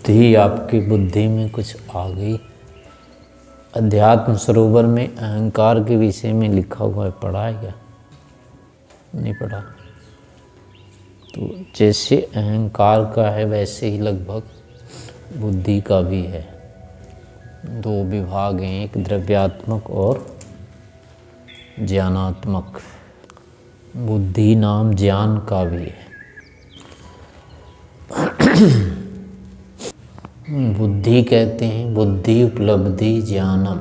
बुद्धि, आपकी बुद्धि में कुछ आ गई। अध्यात्म सरोवर में अहंकार के विषय में लिखा हुआ है, पढ़ा है क्या? नहीं पढ़ा। तो जैसे अहंकार का है वैसे ही लगभग बुद्धि का भी है। दो विभाग हैं, एक द्रव्यात्मक और ज्ञानात्मक। बुद्धि नाम ज्ञान का भी है। बुद्धि कहते हैं बुद्धि, उपलब्धि, ज्ञानम,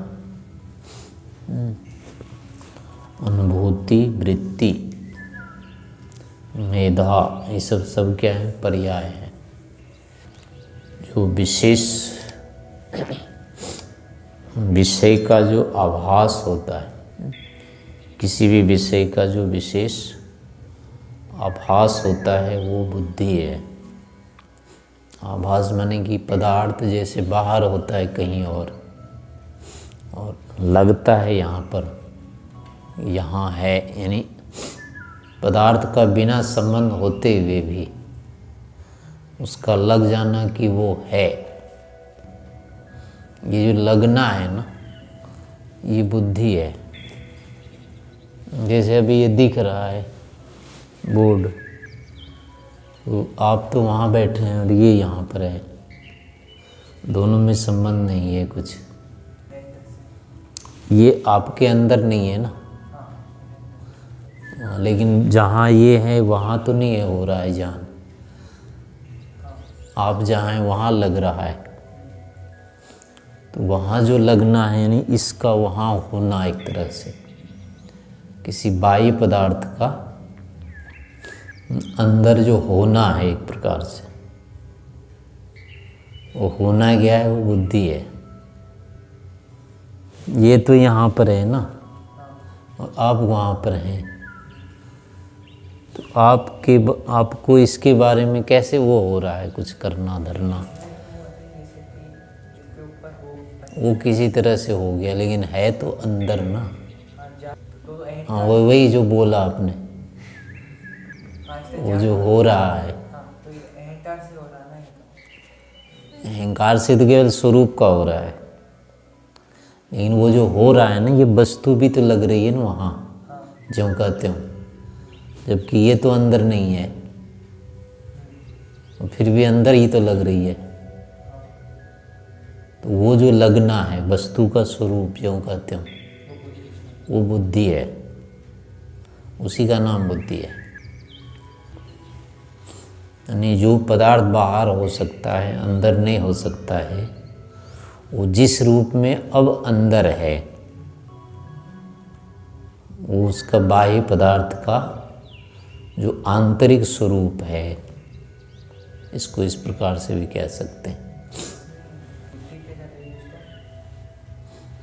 अनुभूति, वृत्ति, मेधा, ये सब क्या है? पर्याय है। जो विशेष विषय का जो आभास होता है, किसी भी विषय का जो विशेष आभास होता है वो बुद्धि है। आभास माने कि पदार्थ जैसे बाहर होता है कहीं और लगता है यहाँ पर, यहाँ है, यानी पदार्थ का बिना संबंध होते हुए भी उसका लग जाना कि वो है। ये जो लगना है ना, ये बुद्धि है। जैसे अभी ये दिख रहा है बोर्ड, तो आप तो वहाँ बैठे हैं और ये यहाँ पर है, दोनों में संबंध नहीं है कुछ। ये आपके अंदर नहीं है ना, लेकिन जहाँ ये है वहाँ तो नहीं है हो रहा है ज्ञान। आप जहाँ हैं वहाँ लग रहा है, तो वहाँ जो लगना है यानी इसका वहाँ होना, एक तरह से किसी बाह्य पदार्थ का अंदर जो होना है एक प्रकार से, वो होना क्या है? वो बुद्धि है। ये तो यहाँ पर है ना और आप वहाँ पर हैं, तो आपको इसके बारे में कैसे वो हो रहा है कुछ करना धरना? वो किसी तरह से हो गया, लेकिन है तो अंदर ना। हाँ, वही जो बोला आपने, वो जो हो रहा है अहंकार से तो केवल स्वरूप का हो रहा है, लेकिन वो जो हो रहा है ना, ये वस्तु भी तो लग रही है ना वहाँ, जो कहते हो, जबकि ये तो अंदर नहीं है, फिर भी अंदर ही तो लग रही है। तो वो जो लगना है वस्तु का स्वरूप जो कहते हो, वो बुद्धि है, उसी का नाम बुद्धि है। यानी जो पदार्थ बाहर हो सकता है, अंदर नहीं हो सकता है, वो जिस रूप में अब अंदर है, वो उसका बाह्य पदार्थ का जो आंतरिक स्वरूप है, इसको इस प्रकार से भी कह सकते हैं।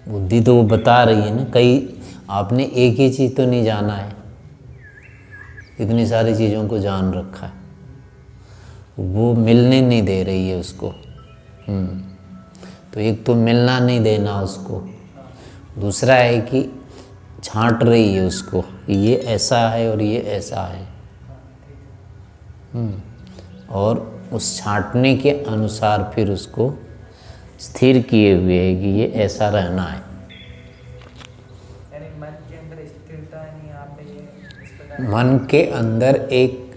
बुद्धि तो वो बता रही है ना, कई आपने एक ही चीज़ तो नहीं जाना है, इतनी सारी चीज़ों को जान रखा है, वो मिलने नहीं दे रही है उसको। तो एक तो मिलना नहीं देना उसको, दूसरा है कि छांट रही है उसको कि ये ऐसा है और ये ऐसा है। और उस छांटने के अनुसार फिर उसको स्थिर किए हुए है कि ये ऐसा रहना है। यानी मन के अंदर स्थिरता नहीं आते, ये इस प्रकार मन के अंदर एक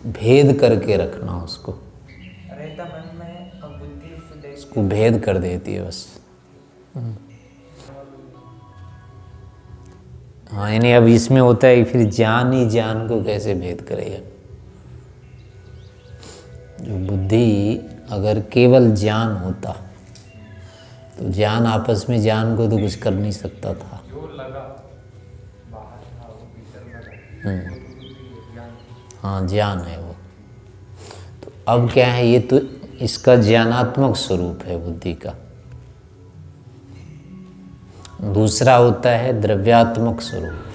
भेद करके रखना उसको, रहता मन में, और बुद्धि उसको उसको भेद कर देती है बस। हाँ, यानी अब इसमें होता है फिर ज्ञान ही ज्ञान को कैसे भेद करेगा? जो बुद्धि अगर केवल ज्ञान होता तो ज्ञान आपस में ज्ञान को तो कुछ कर नहीं सकता था। जो लगा बाहर था वो भीतर लगा, हाँ, ज्ञान है वो। तो अब क्या है, ये तो इसका ज्ञानात्मक स्वरूप है बुद्धि का। दूसरा होता है द्रव्यात्मक स्वरूप,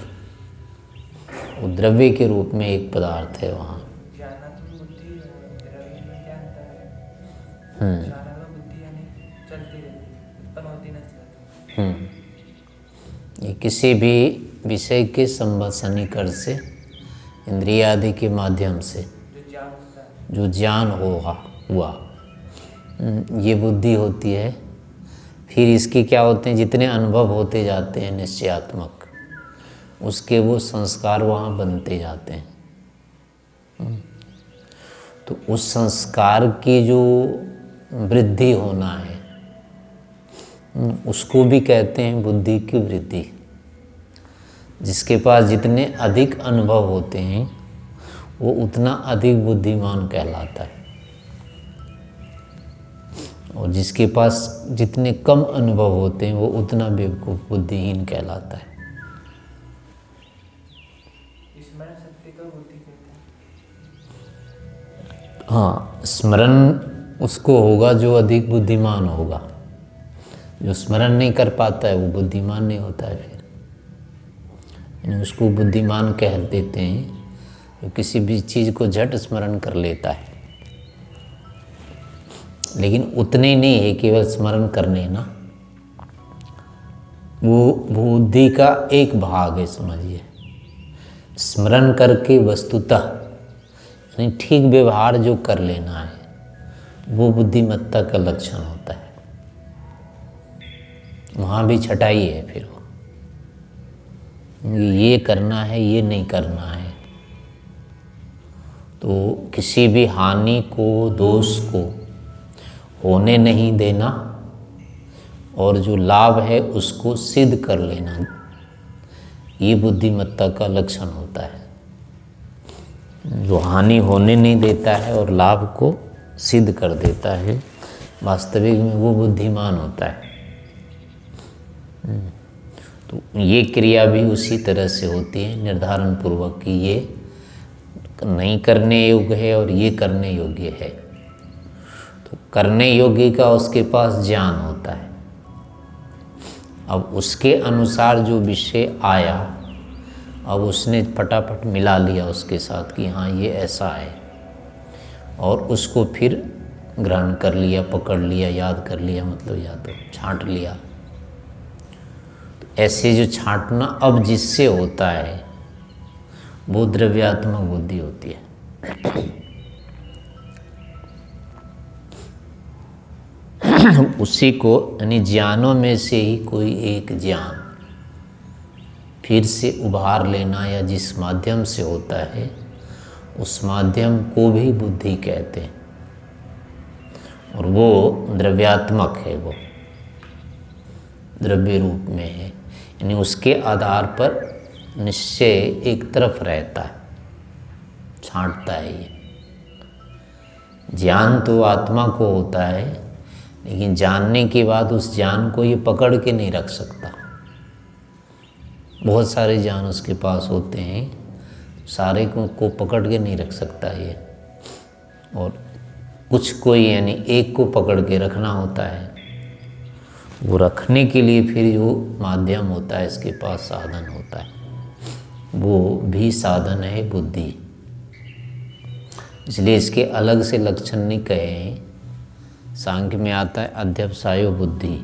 वो द्रव्य के रूप में एक पदार्थ है वहाँ। ज्ञानात्मक बुद्धि द्रव्य में क्या अंतर है? ज्ञानात्मक बुद्धि यानी चलती रहती, उत्पन्न होती नहीं। ये किसी भी विषय के संबंध सन्निकर्ष से, इंद्रिय आदि के माध्यम से जो ज्ञान होता है, जो ज्ञान हुआ ये बुद्धि होती है। फिर इसके क्या होते हैं, जितने अनुभव होते जाते हैं निश्चयात्मक, उसके वो संस्कार वहाँ बनते जाते हैं। तो उस संस्कार की जो वृद्धि होना है, उसको भी कहते हैं बुद्धि की वृद्धि। जिसके पास जितने अधिक अनुभव होते हैं वो उतना अधिक बुद्धिमान कहलाता है, और जिसके पास जितने कम अनुभव होते हैं वो उतना बेवकूफ़ बुद्धिहीन कहलाता है। स्मरण शक्ति को बुद्धि कहते हैं। हाँ, स्मरण उसको होगा जो अधिक बुद्धिमान होगा। जो स्मरण नहीं कर पाता है वो बुद्धिमान नहीं होता है। फिर यानी उसको बुद्धिमान कह देते हैं जो किसी भी चीज़ को झट स्मरण कर लेता है। लेकिन उतने नहीं है केवल स्मरण करने ना, वो बुद्धि का एक भाग है, समझिए। स्मरण करके वस्तुतः यानी ठीक व्यवहार जो कर लेना है वो बुद्धिमत्ता का लक्षण होता है। वहाँ भी छटाई है फिर वो, ये करना है ये नहीं करना है। तो किसी भी हानि को, दोष को होने नहीं देना, और जो लाभ है उसको सिद्ध कर लेना, ये बुद्धिमत्ता का लक्षण होता है। जो हानि होने नहीं देता है और लाभ को सिद्ध कर देता है, वास्तविक में वो बुद्धिमान होता है। तो ये क्रिया भी उसी तरह से होती है, निर्धारण पूर्वक कि ये नहीं करने योग्य है और ये करने योग्य है। तो करने योग्य का उसके पास ज्ञान होता है। अब उसके अनुसार जो विषय आया, अब उसने फटाफट मिला लिया उसके साथ कि हाँ ये ऐसा है, और उसको फिर ग्रहण कर लिया, पकड़ लिया, याद कर लिया, मतलब या तो छांट लिया। तो ऐसे जो छांटना अब जिससे होता है वो द्रव्यात्मक बुद्धि होती है। उसी को यानी ज्ञानों में से ही कोई एक ज्ञान फिर से उभार लेना, या जिस माध्यम से होता है उस माध्यम को भी बुद्धि कहते हैं, और वो द्रव्यात्मक है, वो द्रव्य रूप में है। यानी उसके आधार पर निश्चय एक तरफ रहता है, छांटता है। ये ज्ञान तो आत्मा को होता है, लेकिन जानने के बाद उस ज्ञान को ये पकड़ के नहीं रख सकता। बहुत सारे ज्ञान उसके पास होते हैं, सारे को पकड़ के नहीं रख सकता ये, और कुछ कोई यानी एक को पकड़ के रखना होता है। वो रखने के लिए फिर जो माध्यम होता है, इसके पास साधन होता है, वो भी साधन है बुद्धि। इसलिए इसके अलग से लक्षण नहीं कहे हैं। सांख्य में आता है अध्यवसायो बुद्धि,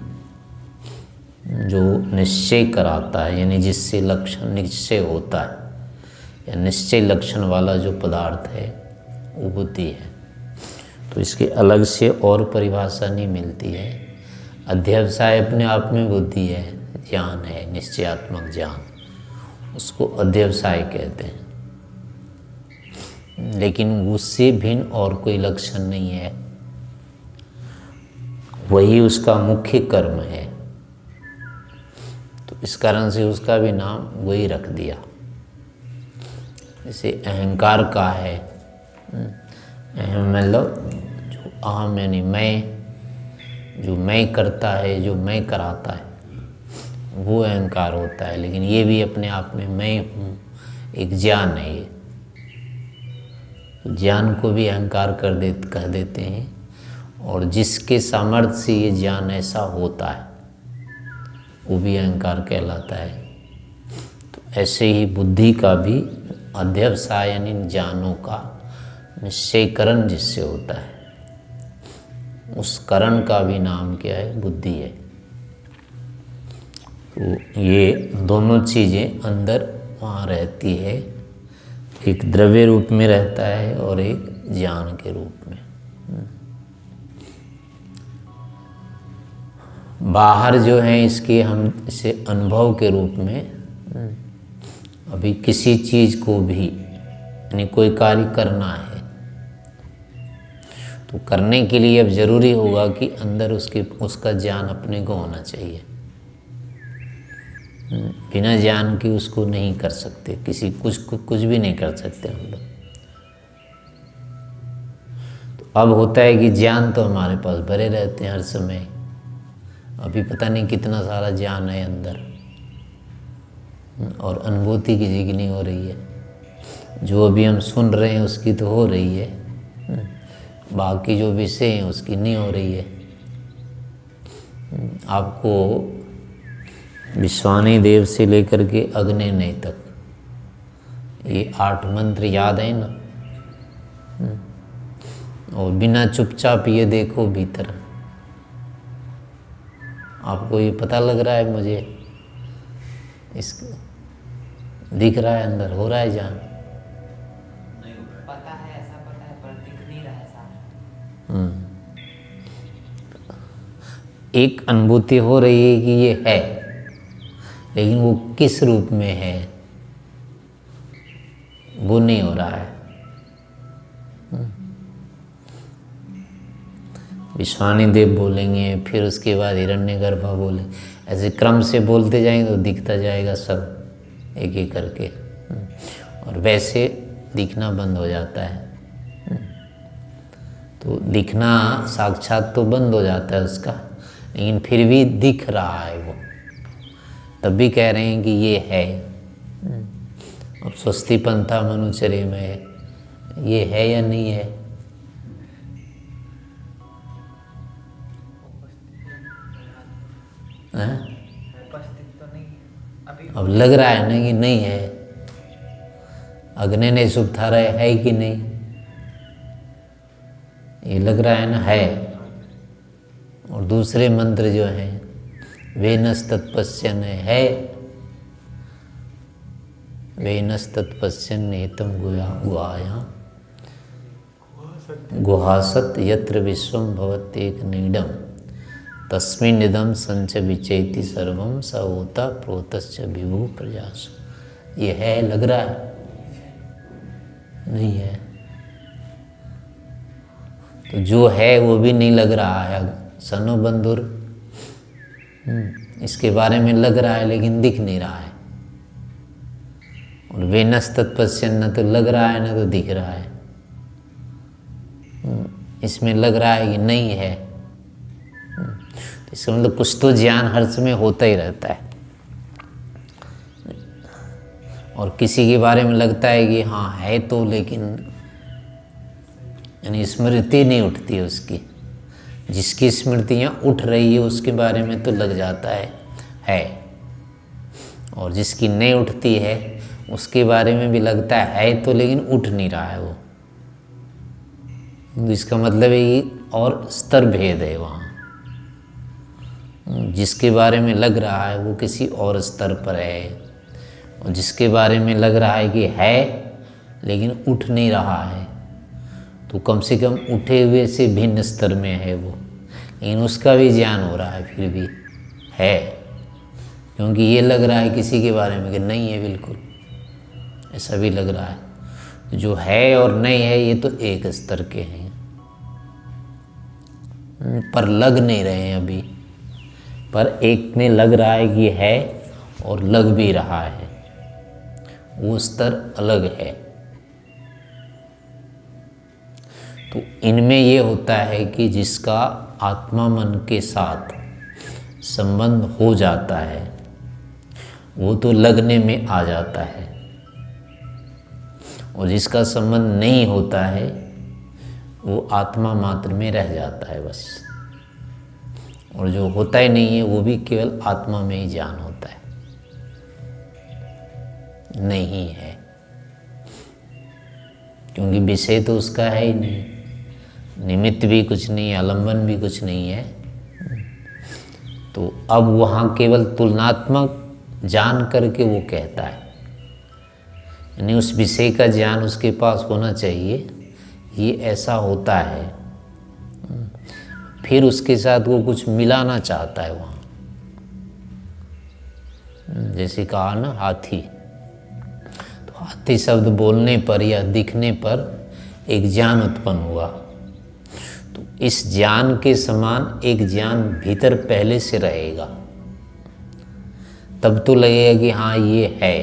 जो निश्चय कराता है, यानी जिससे लक्षण निश्चय होता है, या निश्चय लक्षण वाला जो पदार्थ है वो बुद्धि है। तो इसके अलग से और परिभाषा नहीं मिलती है। अध्यवसाय अपने आप में बुद्धि है, ज्ञान है, निश्चयात्मक ज्ञान, उसको अध्यवसाय कहते हैं। लेकिन उससे भिन्न और कोई लक्षण नहीं है, वही उसका मुख्य कर्म है। तो इस कारण से उसका भी नाम वही रख दिया। जैसे अहंकार का है, मतलब जो अहम यानी मैं, जो मैं करता है, जो मैं कराता है, वो अहंकार होता है। लेकिन ये भी अपने आप में मैं हूँ, एक ज्ञान है। ये ज्ञान को भी अहंकार कह देते हैं, और जिसके सामर्थ्य से ये ज्ञान ऐसा होता है वो भी अहंकार कहलाता है। तो ऐसे ही बुद्धि का भी अध्यवसाय यानी ज्ञानों का निश्चयकरण जिससे होता है, उस करण का भी नाम क्या है, बुद्धि है। तो ये दोनों चीज़ें अंदर वहाँ रहती है, एक द्रव्य रूप में रहता है और एक ज्ञान के रूप में। बाहर जो है इसके हम इसे अनुभव के रूप में अभी किसी चीज़ को भी यानी कोई कार्य करना है तो करने के लिए अब ज़रूरी होगा कि अंदर उसका ज्ञान अपने को होना चाहिए। बिना ज्ञान के उसको नहीं कर सकते, कुछ भी नहीं कर सकते हम लोग। तो अब होता है कि ज्ञान तो हमारे पास भरे रहते हैं हर समय, अभी पता नहीं कितना सारा ज्ञान है अंदर और अनुभूति किसी की नहीं हो रही है। जो अभी हम सुन रहे हैं उसकी तो हो रही है, बाकी जो विषय हैं उसकी नहीं हो रही है। आपको विश्वानी देव से लेकर के अग्नि तक ये 8 मंत्र याद है ना, और बिना चुपचाप ये देखो भीतर, आपको ये पता लग रहा है, मुझे दिख रहा है अंदर, हो रहा है जान? पता है, ऐसा पता है, पर दिख नहीं रहा है सामने। एक अनुभूति हो रही है कि ये है, लेकिन वो किस रूप में है वो नहीं हो रहा है। विश्वानी देव बोलेंगे, फिर उसके बाद हिरण्यगर्भा बोले, ऐसे क्रम से बोलते जाएंगे तो दिखता जाएगा सब एक एक करके, और वैसे दिखना बंद हो जाता है। तो दिखना साक्षात तो बंद हो जाता है उसका, लेकिन फिर भी दिख रहा है वो, तब भी कह रहे हैं कि ये है। अब स्वस्ति पंथा मनुचर्य में ये है या नहीं है? उपस्थित तो नहीं है अभी। अब लग रहा है ना कि नहीं है। अग्नि ने सुबथा है कि नहीं, ये लग रहा है ना, है। और दूसरे मंत्र जो हैं वे नस्तत्पश्यन है, वे नस्तत्पश्यन नेतम गुहाया गुहासत यत्र विश्वम भवत्येक नीडम तस्मिन्निदं संच विचेति सर्वम स होता प्रोतश्च विभु प्रजासु। ये है, लग रहा है? नहीं है। तो जो है वो भी नहीं लग रहा है। सनो बंधुर, इसके बारे में लग रहा है लेकिन दिख नहीं रहा है। और वेनस तत्पश्यन, न तो लग रहा है न तो दिख रहा है। इसमें लग रहा है कि नहीं है, तो इसका मतलब कुछ तो ज्ञान हर समय होता ही रहता है। और किसी के बारे में लगता है कि हाँ है तो, लेकिन यानी स्मृति नहीं उठती है उसकी। जिसकी स्मृतियाँ उठ रही है उसके बारे में तो लग जाता है। और जिसकी नहीं उठती है उसके बारे में भी लगता है तो, लेकिन उठ नहीं रहा है वो। तो इसका मतलब है कि और स्तर भेद है वहाँ। जिसके बारे में लग रहा है वो किसी और स्तर पर है, और जिसके बारे में लग रहा है कि है लेकिन उठ नहीं रहा है, तो कम से कम उठे हुए से भिन्न स्तर में है वो, लेकिन उसका भी ज्ञान हो रहा है फिर भी है, क्योंकि ये लग रहा है किसी के बारे में कि नहीं है, बिल्कुल ऐसा भी लग रहा है। तो जो है और नहीं है ये तो एक स्तर के हैं, पर लग नहीं रहे हैं अभी। पर एक में लग रहा है कि है और लग भी रहा है, वो स्तर अलग है। तो इनमें ये होता है कि जिसका आत्मा मन के साथ संबंध हो जाता है वो तो लगने में आ जाता है, और जिसका संबंध नहीं होता है वो आत्मा मात्र में रह जाता है बस। और जो होता ही नहीं है वो भी केवल आत्मा में ही ज्ञान होता है, नहीं है, क्योंकि विषय तो उसका है ही नहीं, निमित्त भी कुछ नहीं है, आलंबन भी कुछ नहीं है। तो अब वहाँ केवल तुलनात्मक जान करके वो कहता है, यानी उस विषय का ज्ञान उसके पास होना चाहिए, ये ऐसा होता है। फिर उसके साथ वो कुछ मिलाना चाहता है वहाँ। जैसे कहा ना हाथी, तो हाथी शब्द बोलने पर या दिखने पर एक ज्ञान उत्पन्न हुआ, तो इस ज्ञान के समान एक ज्ञान भीतर पहले से रहेगा, तब तो लगेगा कि हाँ ये है,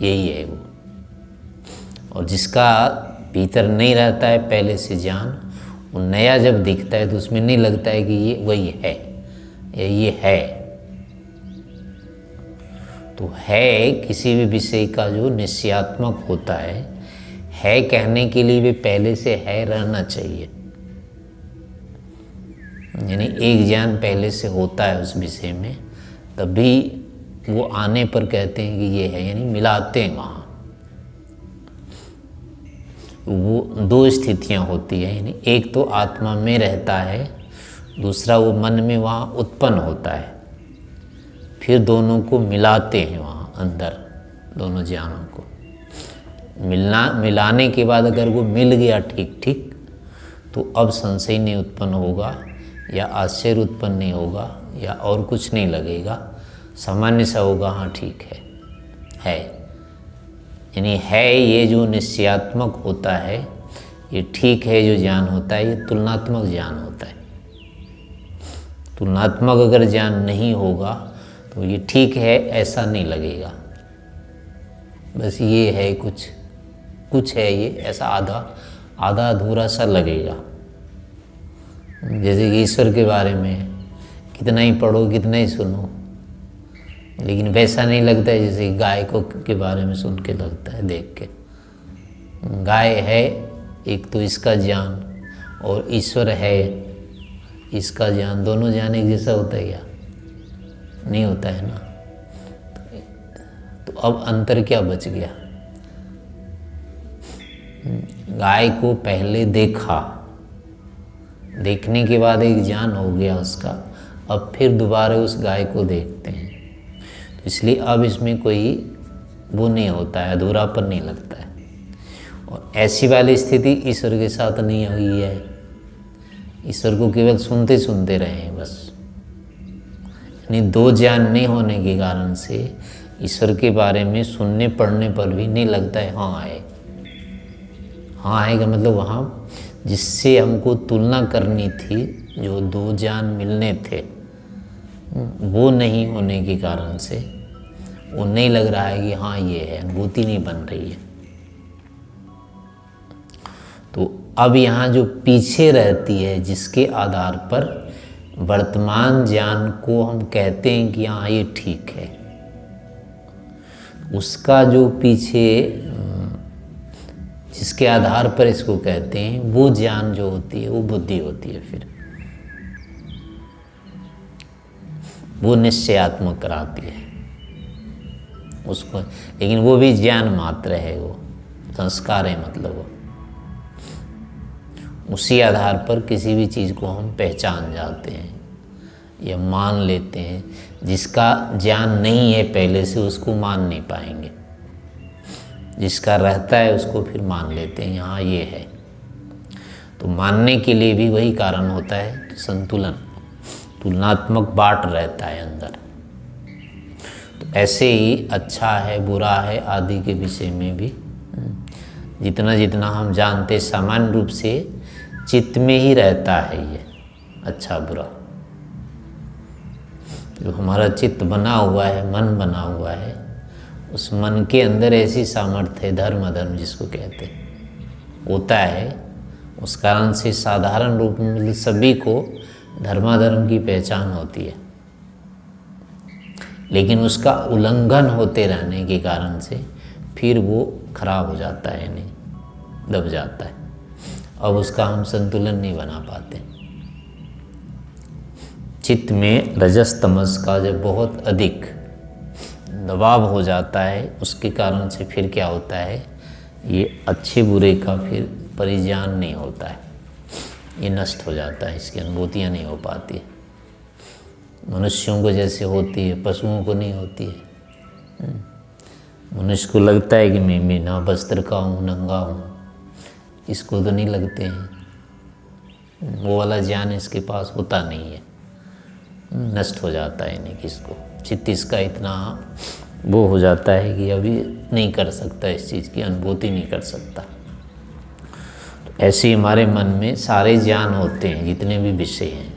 यही है वो। और जिसका भीतर नहीं रहता है पहले से ज्ञान, वो नया जब दिखता है तो उसमें नहीं लगता है कि ये वही है या ये है। तो है किसी भी विषय का जो निश्चयात्मक होता है कहने के लिए भी पहले से है रहना चाहिए। यानी एक ज्ञान पहले से होता है उस विषय में, तभी वो आने पर कहते हैं कि ये है, यानी मिलाते हैं वहाँ। वो दो स्थितियाँ होती है, यानी एक तो आत्मा में रहता है, दूसरा वो मन में वहाँ उत्पन्न होता है, फिर दोनों को मिलाते हैं वहाँ अंदर, दोनों ज्ञानों को मिलाने के बाद अगर वो मिल गया ठीक ठीक, तो अब संशय नहीं उत्पन्न होगा या आश्चर्य उत्पन्न नहीं होगा या और कुछ नहीं लगेगा, सामान्य सा होगा, हाँ ठीक है। यानी है ये जो निश्चयात्मक होता है, ये ठीक है जो ज्ञान होता है, ये तुलनात्मक ज्ञान होता है। तुलनात्मक अगर ज्ञान नहीं होगा तो ये ठीक है ऐसा नहीं लगेगा, बस ये है कुछ है ये, ऐसा आधा अधूरा सा लगेगा। जैसे कि ईश्वर के बारे में कितना ही पढ़ो कितना ही सुनो, लेकिन वैसा नहीं लगता है जैसे गाय को के बारे में सुन के लगता है, देख के। गाय है एक तो इसका ज्ञान, और ईश्वर है इसका ज्ञान, दोनों ज्ञान एक जैसा होता है क्या? नहीं होता है ना। तो अब अंतर क्या बच गया? गाय को पहले देखा, देखने के बाद एक ज्ञान हो गया उसका, अब फिर दोबारा उस गाय को देखते हैं, तो इसलिए अब इसमें कोई वो नहीं होता है, अधूरापन नहीं लगता है। और ऐसी वाली स्थिति ईश्वर के साथ नहीं हुई है। ईश्वर को केवल सुनते सुनते रहे हैं बस, यानी दो ज्ञान नहीं होने के कारण से ईश्वर के बारे में सुनने पढ़ने पर भी नहीं लगता है हाँ है का मतलब वहाँ जिससे हमको तुलना करनी थी, जो दो ज्ञान मिलने थे, वो नहीं होने के कारण से वो नहीं लग रहा है कि हाँ ये है, अनुभूति नहीं बन रही है। तो अब यहाँ जो पीछे रहती है, जिसके आधार पर वर्तमान ज्ञान को हम कहते हैं कि हाँ ये ठीक है, उसका जो पीछे जिसके आधार पर इसको कहते हैं, वो ज्ञान जो होती है वो बुद्धि होती है। फिर वो निश्चयात्मक कराती है उसको, लेकिन वो भी ज्ञान मात्र है, वो संस्कार है, मतलब वो उसी आधार पर किसी भी चीज़ को हम पहचान जाते हैं या मान लेते हैं। जिसका ज्ञान नहीं है पहले से उसको मान नहीं पाएंगे, जिसका रहता है उसको फिर मान लेते हैं, हाँ ये है। तो मानने के लिए भी वही कारण होता है, संतुलन, तुलनात्मक बाट रहता है अंदर। तो ऐसे ही अच्छा है बुरा है आदि के विषय में भी जितना जितना हम जानते, सामान्य रूप से चित्त में ही रहता है ये अच्छा बुरा। जो हमारा चित्त बना हुआ है, मन बना हुआ है, उस मन के अंदर ऐसी सामर्थ्य है, धर्म अधर्म जिसको कहते हैं, होता है। उस कारण से साधारण रूप में सभी को धर्माधर्म की पहचान होती है, लेकिन उसका उल्लंघन होते रहने के कारण से फिर वो खराब हो जाता है, नहीं दब जाता है। अब उसका हम संतुलन नहीं बना पाते। चित्त में रजस तमस का जब बहुत अधिक दबाव हो जाता है, उसके कारण से फिर क्या होता है, ये अच्छे बुरे का फिर परिज्ञान नहीं होता है, ये नष्ट हो जाता है, इसकी अनुभूतियाँ नहीं हो पाती। मनुष्यों को जैसे होती है, पशुओं को नहीं होती है। मनुष्य को लगता है कि मैं बिना वस्त्र का हूँ, नंगा हूँ, इसको तो नहीं लगते हैं। वो वाला ज्ञान इसके पास होता नहीं है, नष्ट हो जाता है। यानी कि इसको चित्त इसका इतना वो हो जाता है कि अभी नहीं कर सकता, इस चीज़ की अनुभूति नहीं कर सकता। तो ऐसे ही हमारे मन में सारे ज्ञान होते हैं, जितने भी विषय हैं,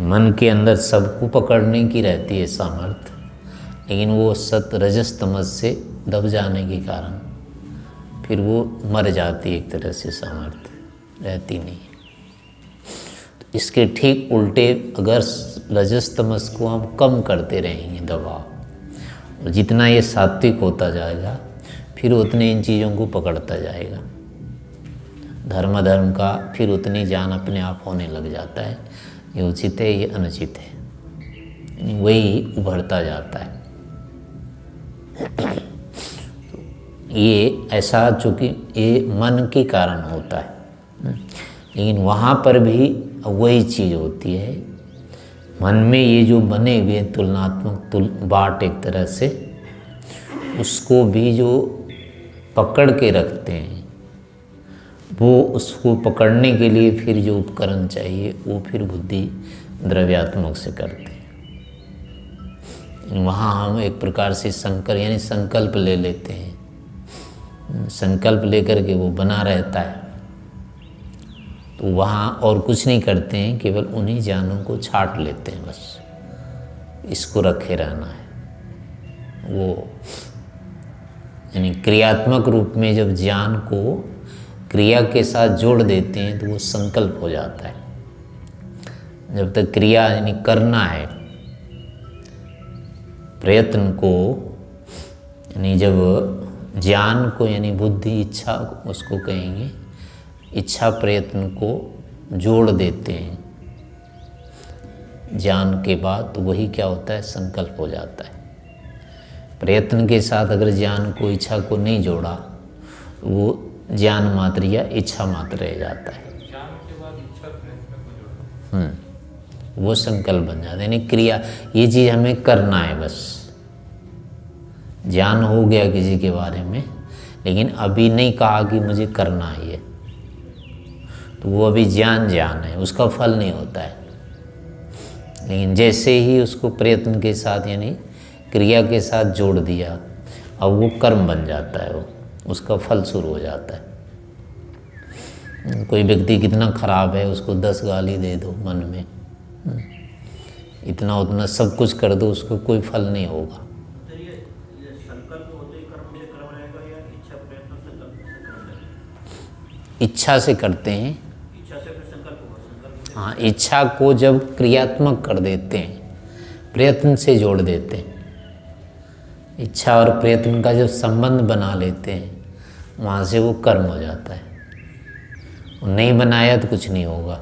मन के अंदर सबको पकड़ने की रहती है सामर्थ्य, लेकिन वो सत रजस तमस से दब जाने के कारण फिर वो मर जाती है, एक तरह से सामर्थ्य रहती नहीं है। तो इसके ठीक उल्टे अगर रजस तमस को हम कम करते रहेंगे दबाव, और जितना ये सात्विक होता जाएगा फिर उतने इन चीज़ों को पकड़ता जाएगा। धर्म का फिर उतनी ज्ञान अपने आप होने लग जाता है, ये उचित है ये अनुचित है, यानी वही उभरता जाता है। ये ऐसा चूँकि ये मन के कारण होता है, लेकिन वहाँ पर भी वही चीज़ होती है। मन में ये जो बने हुए तुलनात्मक बाट एक तरह से, उसको भी जो पकड़ के रखते हैं, वो उसको पकड़ने के लिए फिर जो उपकरण चाहिए वो फिर बुद्धि द्रव्यात्मक से करते हैं। वहाँ हम एक प्रकार से यानी संकल्प ले लेते हैं, संकल्प लेकर के वो बना रहता है। तो वहाँ और कुछ नहीं करते हैं, केवल उन्हीं ज्ञानों को छाट लेते हैं, बस इसको रखे रहना है। वो यानी क्रियात्मक रूप में जब ज्ञान को क्रिया के साथ जोड़ देते हैं तो वो संकल्प हो जाता है। जब तक क्रिया यानी करना है, प्रयत्न को, यानी जब ज्ञान को यानी बुद्धि इच्छा उसको कहेंगे, इच्छा प्रयत्न को जोड़ देते हैं ज्ञान के बाद, तो वही क्या होता है, संकल्प हो जाता है। प्रयत्न के साथ अगर ज्ञान को इच्छा को नहीं जोड़ा, वो ज्ञान मात्र या इच्छा मात्र रह जाता है। ज्ञान के बाद इच्छा प्रयत्न को जोड़ा, वो संकल्प बन जाता है, यानी क्रिया, ये चीज़ हमें करना है बस। ज्ञान हो गया किसी के बारे में, लेकिन अभी नहीं कहा कि मुझे करना है ये, तो वो अभी ज्ञान है, उसका फल नहीं होता है। लेकिन जैसे ही उसको प्रयत्न के साथ यानी क्रिया के साथ जोड़ दिया, अब वो कर्म बन जाता है, वो उसका फल शुरू हो जाता है। कोई व्यक्ति कितना खराब है, उसको 10 गाली दे दो मन में, इतना उतना सब कुछ कर दो, उसको कोई फल नहीं होगा। तो ये संकल्प होते ही कर्म से कर्म रहेगा या इच्छा प्रयत्न से कर्म रहेगा? इच्छा से करते हैं, इच्छा से फिर संकल्प होगा, संकल्प से हाँ, इच्छा को जब क्रियात्मक कर देते हैं, प्रयत्न से जोड़ देते हैं, इच्छा और प्रयत्न का जब संबंध बना लेते हैं, वहाँ से वो कर्म हो जाता है। नहीं बनाया तो कुछ नहीं होगा।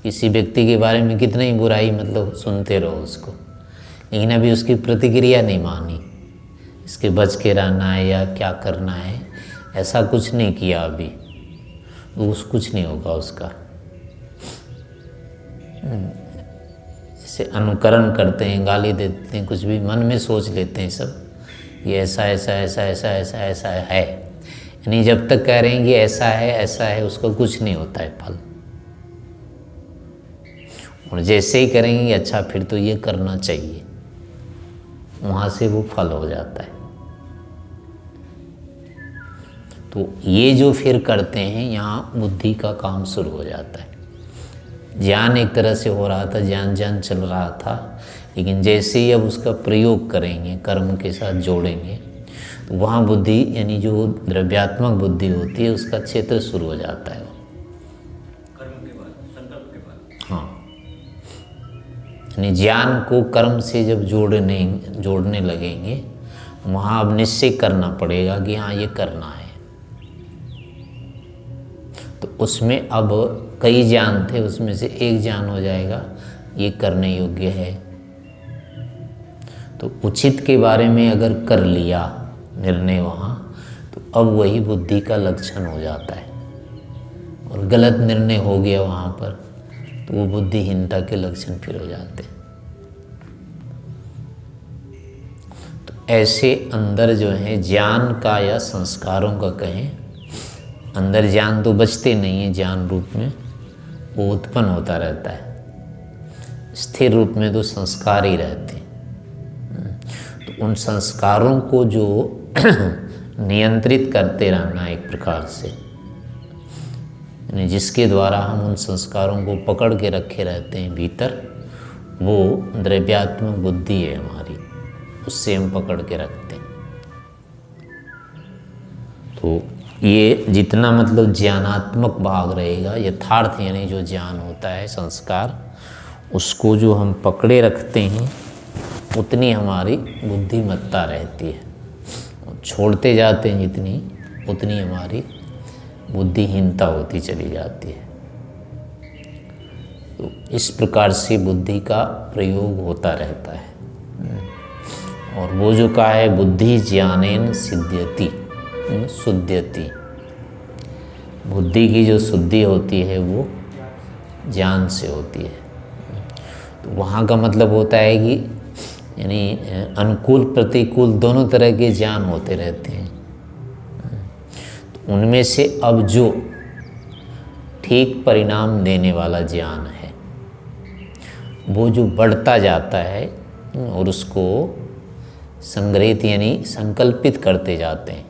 किसी व्यक्ति के बारे में कितना ही बुराई मतलब सुनते रहो उसको, लेकिन अभी उसकी प्रतिक्रिया नहीं मानी, इसके बच के रहना है या क्या करना है, ऐसा कुछ नहीं किया अभी, तो कुछ नहीं होगा उसका। से अनुकरण करते हैं, गाली देते हैं, कुछ भी मन में सोच लेते हैं सब, ये ऐसा ऐसा ऐसा ऐसा ऐसा ऐसा है, यानी जब तक कह रहे हैं कि ऐसा है, उसका कुछ नहीं होता है फल। और जैसे ही करेंगे कि अच्छा फिर तो ये करना चाहिए, वहाँ से वो फल हो जाता है। तो ये जो फिर करते हैं, यहाँ बुद्धि का काम शुरू हो जाता है। ज्ञान एक तरह से हो रहा था, ज्ञान चल रहा था, लेकिन जैसे ही अब उसका प्रयोग करेंगे, कर्म के साथ जोड़ेंगे, तो वहाँ बुद्धि यानी जो द्रव्यात्मक बुद्धि होती है, उसका क्षेत्र शुरू हो जाता है। कर्म के बाद, संकल्प के बाद। हाँ, यानी ज्ञान को कर्म से जब जोड़ने लगेंगे, वहाँ अब निश्चय करना पड़ेगा कि हाँ ये करना है। तो उसमें अब कई ज्ञान थे, उसमें से एक ज्ञान हो जाएगा ये करने योग्य है। तो उचित के बारे में अगर कर लिया निर्णय वहाँ, तो अब वही बुद्धि का लक्षण हो जाता है। और गलत निर्णय हो गया वहाँ पर, तो वो बुद्धिहीनता के लक्षण फिर हो जाते हैं। तो ऐसे अंदर जो है ज्ञान का या संस्कारों का कहें, अंदर ज्ञान तो बचते नहीं है ज्ञान रूप में, वो उत्पन्न होता रहता है। स्थिर रूप में तो संस्कार ही रहते हैं। तो उन संस्कारों को जो नियंत्रित करते रहना एक प्रकार से, यानी जिसके द्वारा हम उन संस्कारों को पकड़ के रखे रहते हैं भीतर, वो द्रव्यात्मक बुद्धि है हमारी, उससे हम पकड़ के रखते हैं। तो ये जितना मतलब ज्ञानात्मक भाग रहेगा, यथार्थ यानी जो ज्ञान होता है, संस्कार, उसको जो हम पकड़े रखते हैं उतनी हमारी बुद्धिमत्ता रहती है। छोड़ते जाते हैं जितनी, उतनी हमारी बुद्धिहीनता होती चली जाती है। तो इस प्रकार से बुद्धि का प्रयोग होता रहता है। और वो जो कहा है बुद्धि ज्ञानेन सिद्ध्यति, शुद्ध्यति, बुद्धि की जो शुद्धि होती है वो ज्ञान से होती है। तो वहाँ का मतलब होता है कि यानी अनुकूल प्रतिकूल दोनों तरह के ज्ञान होते रहते हैं। तो उनमें से अब जो ठीक परिणाम देने वाला ज्ञान है वो जो बढ़ता जाता है और उसको संग्रहित यानी संकल्पित करते जाते हैं,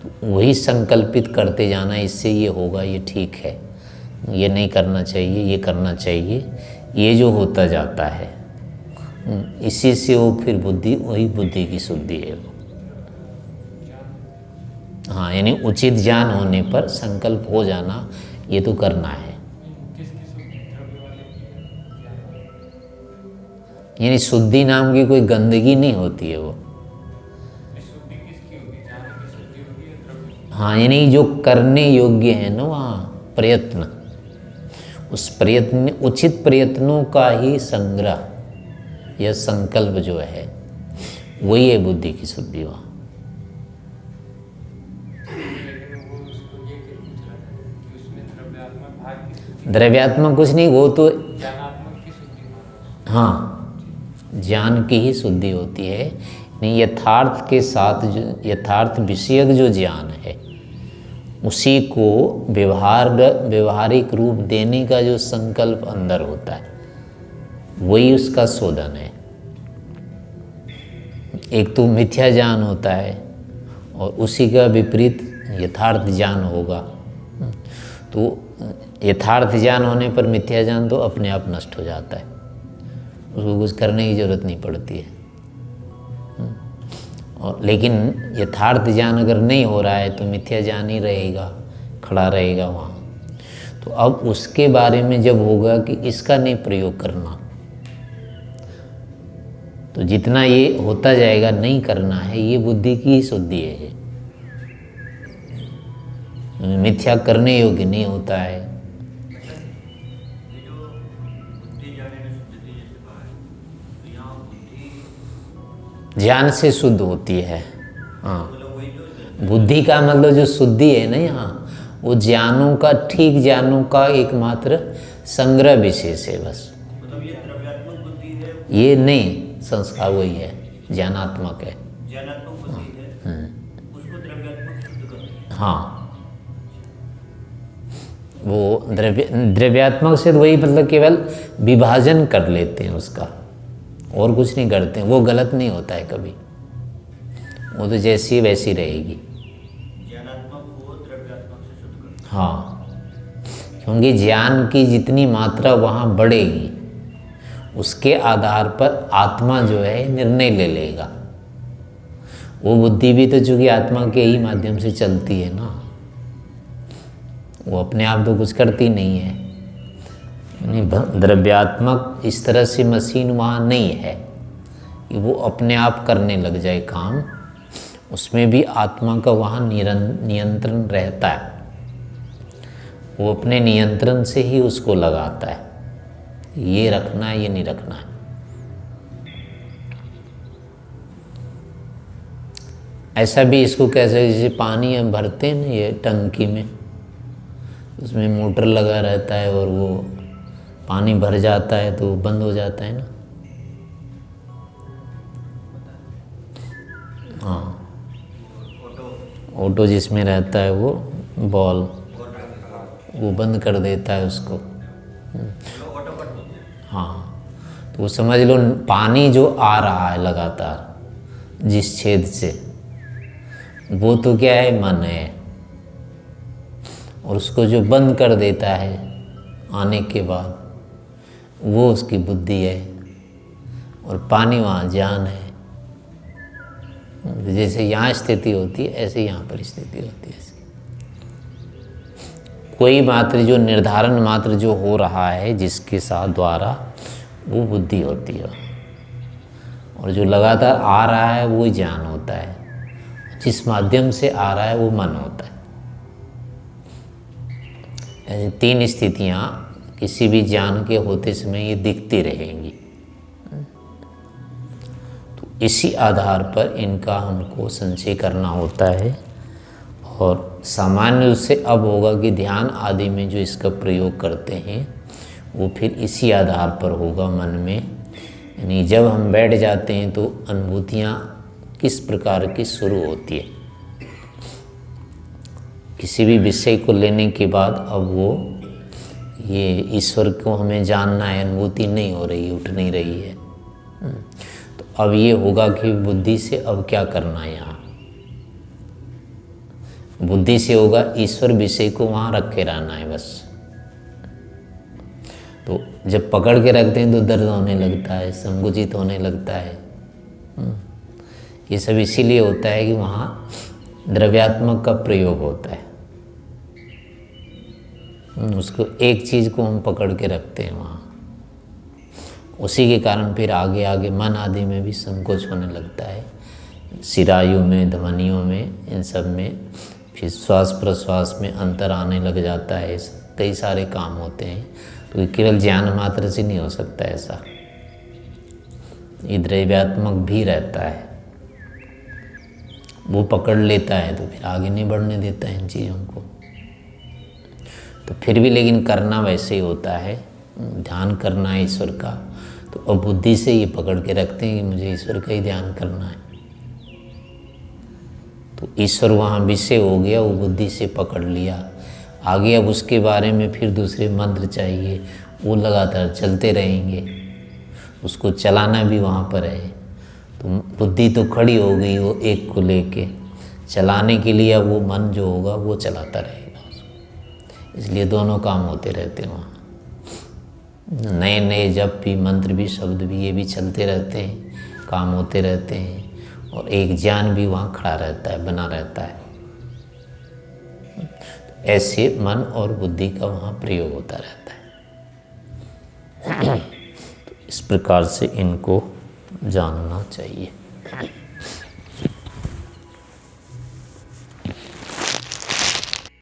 तो वही संकल्पित करते जाना, इससे ये होगा, ये ठीक है, ये नहीं करना चाहिए, ये करना चाहिए, ये जो होता जाता है, इसी से वो फिर बुद्धि, वही बुद्धि की शुद्धि है वो। हाँ, यानी उचित ज्ञान होने पर संकल्प हो जाना, ये तो करना है। यानी शुद्धि नाम की कोई गंदगी नहीं होती है वो। हाँ, यानी जो करने योग्य है ना वहाँ प्रयत्न, उस प्रयत्न, उचित प्रयत्नों का ही संग्रह या संकल्प जो है वही है बुद्धि की शुद्धि वहाँ। द्रव्यात्मक कुछ नहीं, वो तो हाँ ज्ञान की ही शुद्धि होती है। नहीं, यथार्थ के साथ जो यथार्थ विषयक जो ज्ञान है उसी को व्यवहारिक रूप देने का जो संकल्प अंदर होता है वही उसका शोधन है। एक तो मिथ्या ज्ञान होता है और उसी का विपरीत यथार्थ ज्ञान होगा। तो यथार्थ ज्ञान होने पर मिथ्या ज्ञान तो अपने आप नष्ट हो जाता है, उसको कुछ करने की जरूरत नहीं पड़ती है। और लेकिन यथार्थ ज्ञान अगर नहीं हो रहा है तो मिथ्या ज्ञान ही रहेगा, खड़ा रहेगा वहाँ। तो अब उसके बारे में जब होगा कि इसका नहीं प्रयोग करना, तो जितना ये होता जाएगा नहीं करना है, ये बुद्धि की ही शुद्धि है। मिथ्या करने योग्य नहीं होता है। ये जो बुद्धि जाने में शुद्धि जैसे कहा है, तो यहाँ बुद्धि ज्ञान से शुद्ध होती है। हाँ, मतलब वही जो बुद्धि का मतलब जो शुद्धि है ना यहाँ, वो ज्ञानों का, ठीक ज्ञानों का एकमात्र संग्रह विशेष है बस। मतलब ये द्रव्यात्मक बुद्धि है, ये नहीं, संस्कार वही है, ज्ञानात्मक है। ज्ञानात्मक बुद्धि है, उसको द्रव्यात्मक शुद्ध करते हैं। हाँ, वो द्रव्यात्मक से तो वही मतलब केवल विभाजन कर लेते हैं उसका, और कुछ नहीं करते हैं। वो गलत नहीं होता है कभी, वो तो जैसी वैसी रहेगी। ज्ञानात्मक को द्रव्यात्मक से शुद्ध करते हैं। हाँ, क्योंकि ज्ञान की जितनी मात्रा वहाँ बढ़ेगी उसके आधार पर आत्मा जो है निर्णय ले लेगा। वो बुद्धि भी तो चूँकि आत्मा के ही माध्यम से चलती है ना, वो अपने आप तो कुछ करती नहीं है। नहीं, द्रव्यात्मक इस तरह से मशीन वहाँ नहीं है कि वो अपने आप करने लग जाए काम, उसमें भी आत्मा का वहाँ नियंत्रण रहता है। वो अपने नियंत्रण से ही उसको लगाता है, ये रखना है, ये नहीं रखना है। ऐसा भी इसको कैसे, जैसे पानी हम भरते हैं ना ये टंकी में, उसमें मोटर लगा रहता है और वो पानी भर जाता है तो बंद हो जाता है ना। हाँ, ऑटो जिसमें रहता है वो बॉल, वो बंद कर देता है उसको। ऑटोकट होते हैं। हाँ, तो वो समझ लो पानी जो आ रहा है लगातार जिस छेद से, वो तो क्या है, मन है। और उसको जो बंद कर देता है आने के बाद, वो उसकी बुद्धि है। और पानी वहाँ ज्ञान है। जैसे यहाँ स्थिति होती है ऐसे यहाँ पर स्थिति होती है। कोई मात्र जो निर्धारण मात्र जो हो रहा है जिसके साथ द्वारा, वो बुद्धि होती है। और जो लगातार आ रहा है वो ज्ञान होता है। जिस माध्यम से आ रहा है वो मन होता है। ऐसे तीन स्थितियाँ किसी भी ज्ञान के होते समय ये दिखती रहेंगी। तो इसी आधार पर इनका हमको संचय करना होता है। और सामान्य रूप से अब होगा कि ध्यान आदि में जो इसका प्रयोग करते हैं वो फिर इसी आधार पर होगा मन में। यानी जब हम बैठ जाते हैं तो अनुभूतियाँ किस प्रकार की शुरू होती है। किसी भी विषय को लेने के बाद अब वो ये ईश्वर को हमें जानना है, अनुभूति नहीं हो रही, उठ नहीं रही है। तो अब ये होगा कि बुद्धि से अब क्या करना है। यहाँ बुद्धि से होगा ईश्वर विषय को वहाँ रखे रहना है बस। तो जब पकड़ के रखते हैं तो दर्द होने लगता है, संकुचित होने लगता है। ये सब इसीलिए होता है कि वहाँ द्रव्यात्मक का प्रयोग होता है। उसको एक चीज़ को हम पकड़ के रखते हैं वहाँ, उसी के कारण फिर आगे आगे मन आदि में भी संकोच होने लगता है। शिरायु में, धमनियों में, इन सब में फिर श्वास प्रश्वास में अंतर आने लग जाता है। कई सारे काम होते हैं। तो केवल ज्ञान मात्र से नहीं हो सकता ऐसा, ये द्रव्यात्मक भी रहता है। वो पकड़ लेता है तो फिर आगे नहीं बढ़ने देता है इन चीज़ों को। तो फिर भी लेकिन करना वैसे ही होता है, ध्यान करना है ईश्वर का। तो अब बुद्धि से ये पकड़ के रखते हैं कि मुझे ईश्वर का ही ध्यान करना है। तो ईश्वर वहाँ विषय हो गया, वो बुद्धि से पकड़ लिया। आगे अब उसके बारे में फिर दूसरे मंत्र चाहिए, वो लगातार चलते रहेंगे। उसको चलाना भी वहाँ पर है। तो बुद्धि तो खड़ी हो गई वो एक को लेके, चलाने के लिए अब वो मन जो होगा वो चलाता रहेगा उसको। इसलिए दोनों काम होते रहते हैं वहाँ। नए नए जप भी, मंत्र भी, शब्द भी, ये भी चलते रहते हैं, काम होते रहते हैं। और एक ज्ञान भी वहाँ खड़ा रहता है, बना रहता है। ऐसे मन और बुद्धि का वहाँ प्रयोग होता रहता है। तो इस प्रकार से इनको जानना चाहिए।